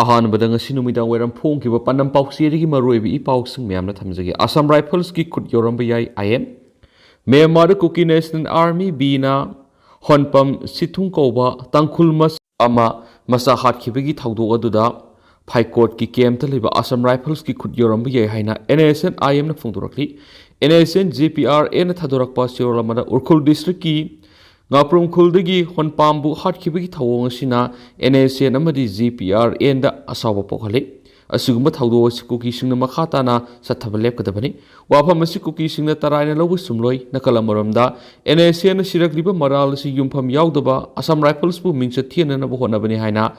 अहानबदा ngasi numidang weram phongkiba pandam pauksirigi maroibi I pauksing myamna thamjage Assam Rifles ki khut yaoramba yai IM Myanmar Kuki National Army bina honpam sithung kouba tangkhul mas ama masa hatkibagi thawdo aduda High Court ki kem ta liba Assam Rifles ki khut yaoramba yai haina NSN IM na phongdorakli NSN GPR na thadorakpa sirolamada Urkhul district ki Ngaprum Kuldagi honpambu hatkibagi thawong sina NSN amadi GPR da asawa pokhale asugumba thawdo kuki singna makhatana sathabalep kadabani wafam asi kuki singna taraina lobu sumloi nakalamoramda NSN sirakliba maral si yumpham yaudaba Assam Rifles bu mingcha thiana na honabani haina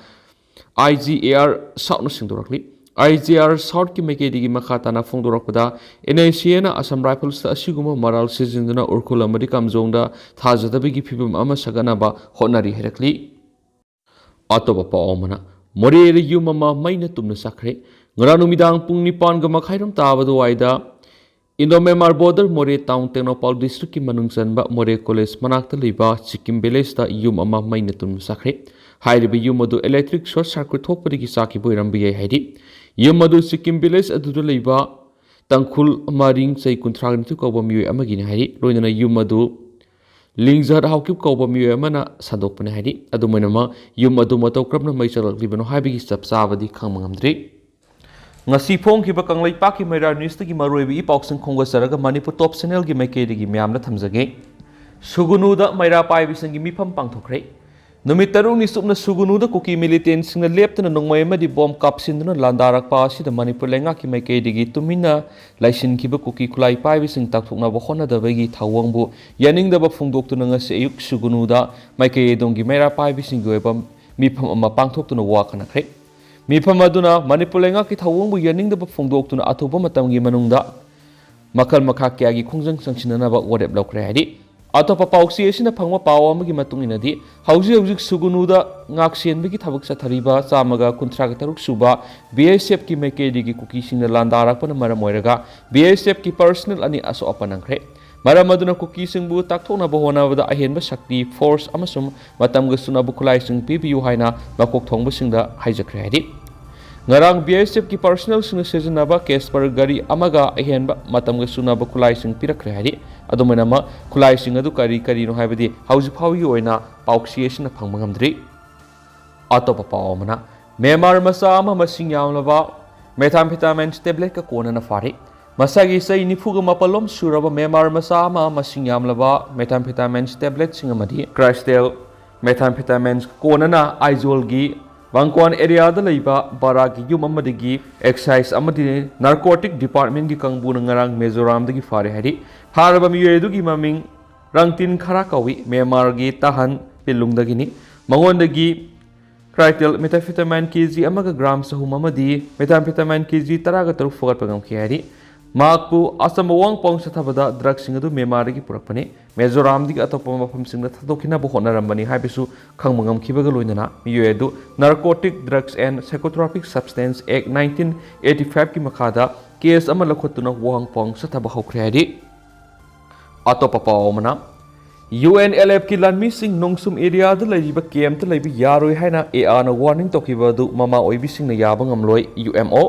IGAR sauna singdorakli IGR South ki mekedi makhatana phongdorakpada NSN Assam Rifles asiguma maral sizinduna urkhul amadi kamjongda thajadabigi phibam ama sagana ba honari herakli atoba paomana Morere yumama maina tumna sakre ngaranu midang pung nipan ga makhairam tabadu waida Indo-Myanmar border More town Tenopal district ki manungsan ba More college manakta liba Sikkim village ta yumama maina tumna sakre hairibi yumadu electric short circuit thokpadi ki saki boirambi yai haidi yumadu Sikkim village adudu liba tangkhul maring sei kunthragntu ko ba mioi amagi ne haidi loinana yumadu Lingzar Haokip kouba mioi amana sadokpane haidi adumainama yum adu matau krabna mai chalakliba no haibigi chapchabadi khangmangamdri ngasi phongkiba kanglai paki maira news gi maroibi ipaksing khongga saraga Manipur top channel gi maikedi gi myamna thamjage sugunu da maira paibisang gi mifam pangthokre numit tarung ni supna sugunu da kuki militant singna leptana nongmai amadi bom kapsinduna landarakpa asida Manipur lenga ki maikedi gi tumina laisin kiba kuki kulai paibising takthokna ba khona dabagi thawangbu yaning da ba phungdoktuna ngasi ayuk sugunu da maikei dongi maira paibising gi weba mifam ama pangthoktuna wakana khre mifam aduna Manipur lenga ki thawangbu yaning da ba phungdoktuna athoba matamgi manungda makal makha kya gi khongjang sangsinana ba wadep lokre hadi Atopa pauksi asina phangwa pawa amagi matunginadi hauji sugunuda ngaksenbigi thabak sathariba chamaga kunthraga taruk suba BSF ki mekedi gi kuki singna landarakpana maram oiraga BSF ki personal ani aso apanangkhre maram aduna kuki singbu takthona bahona bada ahenba shakti force amasum matamga sunabu khulai sing PPU haina makok thongba singda haijakre hadi ngarang BSF ki personal sing sejanaba case par gari amaga ahenba matamga sunaba khulai sing pirakre hadi adumanama khulai sing adu kari no haibadi hauji phawi oina pauksi asina phangmangamdri atopa paomana Myanmar masa ama masing yamlaba methamphetamine tablet ka kona na fari masagi sai nifuga mapalom suraba Myanmar masa ama masing yamlaba methamphetamine tablet singamadi crystal methamphetamine kona na aizol gi Bangkwan area da leiba baragi yum amadigi excise amadi narcotic department gi kangbu ngarang Mizoram dagi fare hari haraba miyedu gi maming rangtin khara kawi Myanmar gi tahan pilung dagi ni mangon dagi crystal methamphetamine kg amaga gram sahum amadi methamphetamine kg taraga taru fogat pagam khari Makpu asam wang pong sathabada drug singadu Myanmar gi purakpane Mizoram digi atopa mafam singna thadokina bo honarambani haibisu khangmangam khibaga loinana miyedu Narcotic Drugs and Psychotropic Substance Act 1985 ki makhada case ama lakhotuna wang pong sathaba hokhredi atopa paomana UNLF ki lanmi sing nongsum area da laiba kem ta laibi yaroi haina AR na warning tokiba du mama oibi singna yabang amloi UMO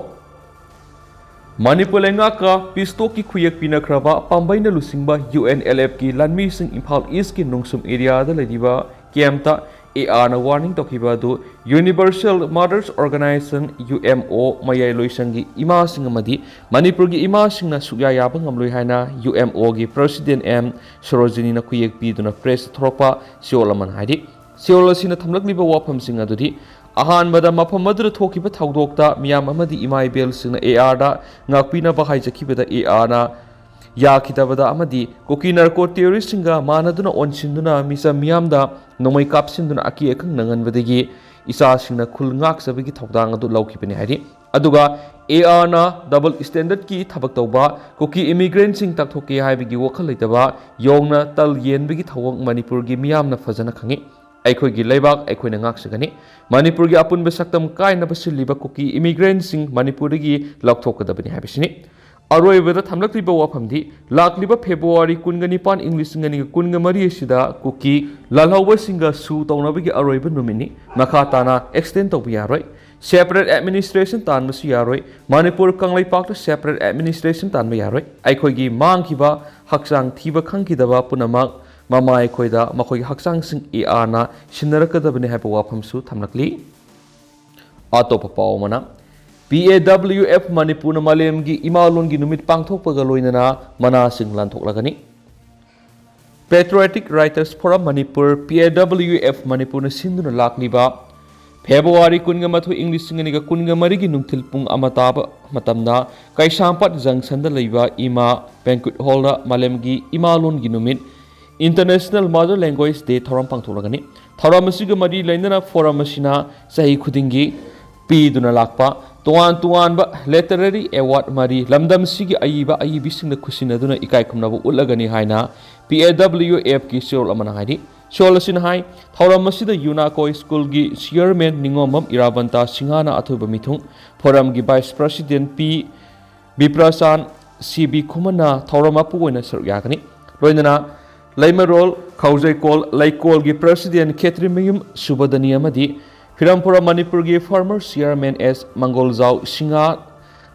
Manipur lenga ka pisto ki khuyak pina khraba pambaina lusingba UNLF ki lanmi sing Imphal East ki nongsum area da laiba kemta AR na warning tokiba du Universal Mothers Organization UMO mayai loisangi ima sing amadi Manipur gi ima sing na sugya yabang amloi haina UMO gi President M Sarojini na khuyak pi duna press thropa siolaman haidi siolosina thamlakliba wafam sing adudi ahan bada mapham madra thokiba thawdokta miyam amadi imai bel singna AR da ngakpina bahai jakibada AR na yakhitabada amadi koki narco terrorist singa manaduna onsinduna misa miyam da nomai kapsinduna aki ekang nanganbadagi isa singna khul ngak sabigi thawdang adu laukibani hari aduga AR na double standard ki thabak tawba koki immigrant sing takthoki haibigi wakhal leitaba yongna tal yenbigi thawang Manipur gi miyam na fajana khangi Aikoi gi leibak aikoi na ngak sagani Manipur gi apun besaktam kai na basiliba kuki immigrant sing Manipur gi lokthok kadabani habisini अरोइबदा थमलक्लिबा वाफमदि लाक्लिबा February कुनगनिपान English कुनग मरी सिदा cookie लालहौबा सिंगा सु तौनबगी अरोइबा नुमिनि मखा ताना एक्सटेंड तौबा यारोय सेपरेट एडमिनिस्ट्रेशन तानबसु यारोय मणिपुर कंगलैपाक सेपरेट एडमिनिस्ट्रेशन तानबा यारोय अखोइगी मांगखिबा हक्सांग थीबा खंखिदबा पुनमक ममा अखोइदा मखोइगी हक्सांग सिंग इआना सिनरकदबने हाइबा वाफमसु थमलक्ली अतोपा पावमना PAWF Manipur Malayam gi Imalon gi numit pangthok pagaloinana mana sing lanthok Patriotic Writers Forum Manipur PAWF Manipur na sinduna lakliba February kunga mathu English singaniga kunga marigi nungthil pung amataba matamna Kaisampat Junction da leiba ima banquet hall da Malayam gi Imalon gi numit International Mother Language Day thoram pangthok lagani thoram asiga mari lainana forum asina sahi khudingi P duna lakpa Tuan ba literary award mari lamdam sigi ayiba ayibising na kusinaduna ikai kumnabu ulagani haina PAWF ki sole amana haidi sole sin hai thoramasida UNACO school gi chairman ningomam irabanta singhana athuba mithung forum gi vice president P Biprasan CB Kumana thoramapu oina saryagani loinana Laimarol Khaujai Laikol gi president Ketrimiyum Subadani amadi Pirampura Manipur gi former chairman S Mangolzau Singa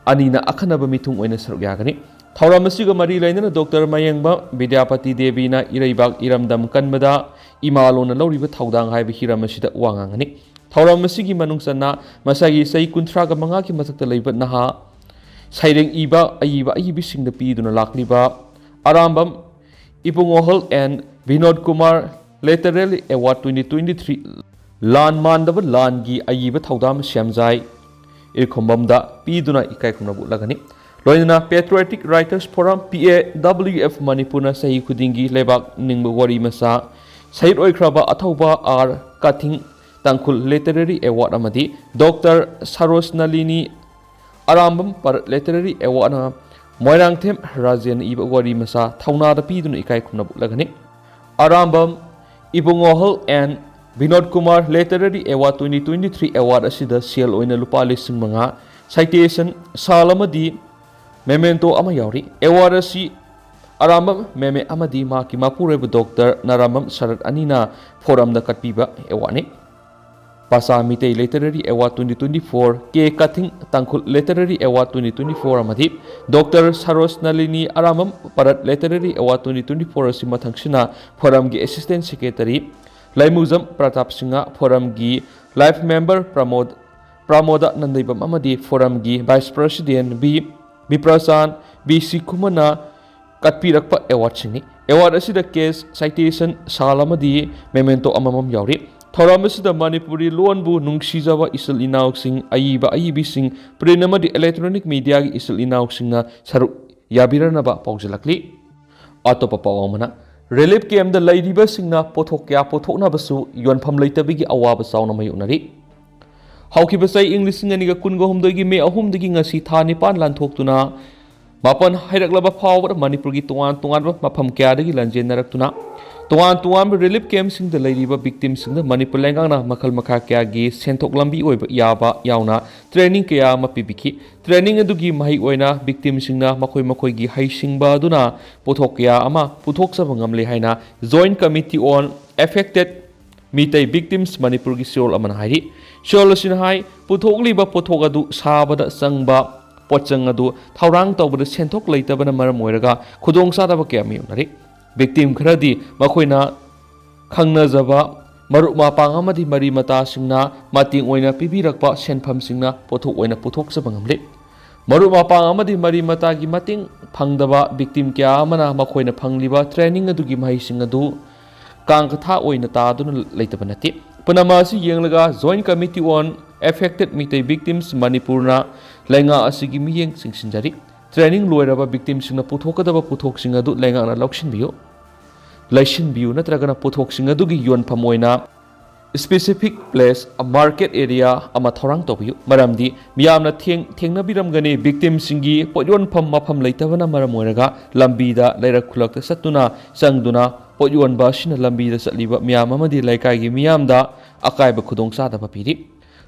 Anina Akhanaba mitung oina saryagani Thauramasiga mari lainana Dr. Mayengba Vidyapati Devi na Iraibak Iramdam Kanmada Imalona lawriba thaudang haiba hiramasida wangangani Thauramasigi manungsana masagi sai kunthraga manga ki mathakta leiba naha saireng iba ayibisingda piduna lakliba Arambam Ipungohol and Vinod Kumar Literary Award 2023 Lan mandaba lan gi ayiba thaudam syamjai irkhombamda piduna ikai khumnabu lagani loinana Patriotic Writers Forum PAWF Manipur na sahi khudingi lebak ningba wari masa sahit oikraba athauba R Kathing Tangkhul Literary Award amadi Dr. Saros Nalini Arambam par Literary Award na Moirangthem Rajan iba wari masa thauna da piduna ikai khumnabu lagani Arambam Ibungohol and Vinod Kumar Literary Award 2023 Award asida sale oina lupa lising mga citation salamadi memento ama yauri award asi Arambam meme amadi maki mapureba Dr. Naramam Sarat Anina forum da katpiba award ni Pasa Mitei Literary Award 2024 K Kathing Tangkhul Literary Award 2024 amadi Dr. Saros Nalini Arambam Parat Literary Award 2024 asi mathangsina forum gi assistant secretary Laimuzam Pratap Singha forum gi life member Pramoda Nandaibam amadi forum gi vice president B Biprasan BC Kumana katpirakpa award singi award asida case citation salamadi memento amamam yauri thoram asida Manipuri lonbu nungsijaba isil inauk sing ayiba ayibi sing prinamadi electronic media gi isil inauk singa saruk yabiranaba paujalakli atopa pawamana Relief camp the lady busing potok ya potokna basu yon pam later bigi awaba sauna mayunari. Haokip say English and kungo hum digi me a hum digging a si tani pan land talk to na Mapan Hidaklaba power Manipurgi tuan mapham kadagi lanjenaratuna. Tuan relief camp sing the lady victims in the Manipur Langana Makal Makakagi Sentok Lambi Yaba Yauna training kaya mapibiki training adugi mahi oina victims sing na makoi gi haising ba duna potokya ama putok sa bangamle haina joint committee on affected mitai victims Manipur gi sol aman hairi sol sin hai puthokli ba pothok adu sabada sangba pochang adu thaurang tawbada sentok leitabana maram oiraga khudong sa da ba kya miyunari victim kharadi makoina khangna jaba maruk mapang amadi mari mata singna mating oina pibirakpa senpham singna pothok oina pothok sa bangamle maruk mapang amadi mari mata gi mating phangdaba victim kya amana makoina phangliba training adugi mai sing adu kangkatha oina ta dun leitabanati punama si yenglaga joint committee on affected mitai victims Manipurna lenga asigi miyeng singsinjari training loiraba victims singna puthokadaba puthok sing adu lenga na laishin biu natragana puthok sing adu gi yon phamoina specific place a market area ama thorang tobiu maramdi miyamna thengna biramgani victims singi poyon mapham leitabana maramoiraga lambi da leirak khulak satuna sangduna poyon ba sina lambi da satliba miyam amadi laikai gi miyam da akai ba khudong sa da papiri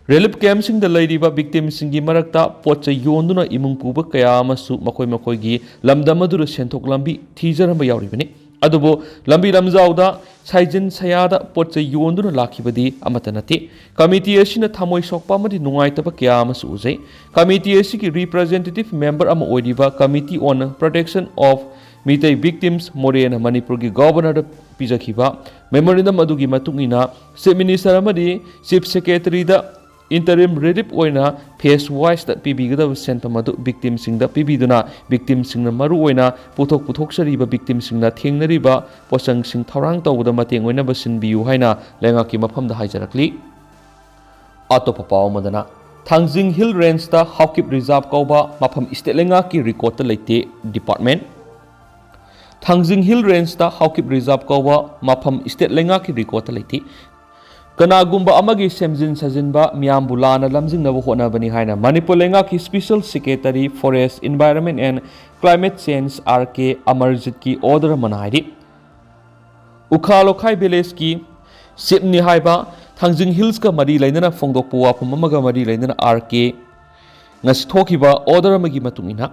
Relief camp lady victim singi marakta pocha yonduna imung puba kaya masu makoi makoigi lamdamadura sentok lambi teaseramba yauribani. Adubo lambi lamzauda saijin sayada pocha yonduna lakibadi amatanati. Committee asina thamoi sokpa madi nungaitaba kaya masu uzai. Committee asiki representative member ama oidiba Committee on Protection of Mitai Victims Morena Manipur ki Governor Pijakhiba memorandum adugi matungina Chief Minister amadi Chief Secretary da interim relief oina phase wise da pibigada sentam adu victim singda pibiduna victim singna maru oina puthok sariba victim singna thengnariba posang sing thorang tawda mateng oina basin biu haina lenga ki mapham da haijarakli atopa paw madana Thangjing Hill Range da Haokip Reserve kouba mapham state lenga ki record ta leite department Thangjing Hill Range da Haokip Reserve kouba mapham state lenga ki record ta leite Kanagumba amagi semjin sajinba miyambu lana lamjingnaba hotnabani haina Manipur lenga ki Special Secretary Forest Environment and Climate Change RK Amarjit ki order manaidi Ukhalokhai village ki Sipni haiba Thangjing Hills ka mari lainana phongdokpu wafam amaga mari lainana RK ngasi thokiba order amagi matungina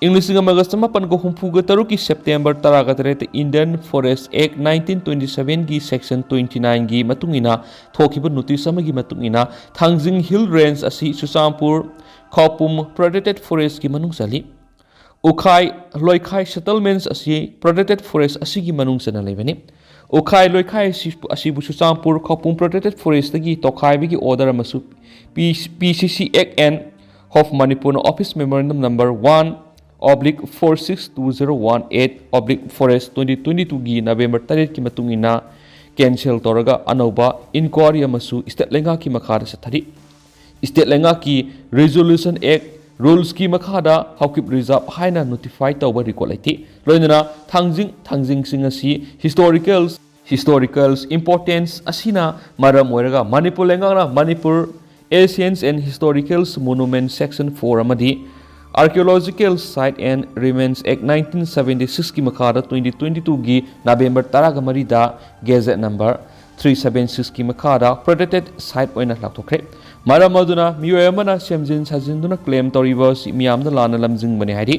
English Magasamapan ko humpuga taruki September taragatare Indian Forest Act 1927 gi Section 29 gi matungina thokiba notice amagi matungina Thangjing Hill Range asi Susampur Khopum Protected Forest gi manung sali Ukhai Loikhai settlements asi Protected Forest asi gi manung sana lebani Ukhai Loikhai asi Susampur Khopum Protected Forest gi tokhai bi gi order amasu PCC Act and of Manipur Office Memorandum number 1/462018/Forest 2022 gi November 3 ki matungina cancel toraga anauba inquiry amasu state lenga ki makhada sathari state lenga ki resolution act rules ki makhada Haokip Reserve haina notify tawba record laiti loinana thangjing singasi historicals importance asina maram oiraga Manipur lenga na Manipur Ancients and Historicals Monument Section 4 amadi Archaeological Site and Remains Act 1976 ki makhada 2022 gi November 13 da Gazette number 376 ki makhada protected site oina lakthokre maram aduna miyoy amana semjin sajinduna claim toriba miyamna lana lamjing bani haidi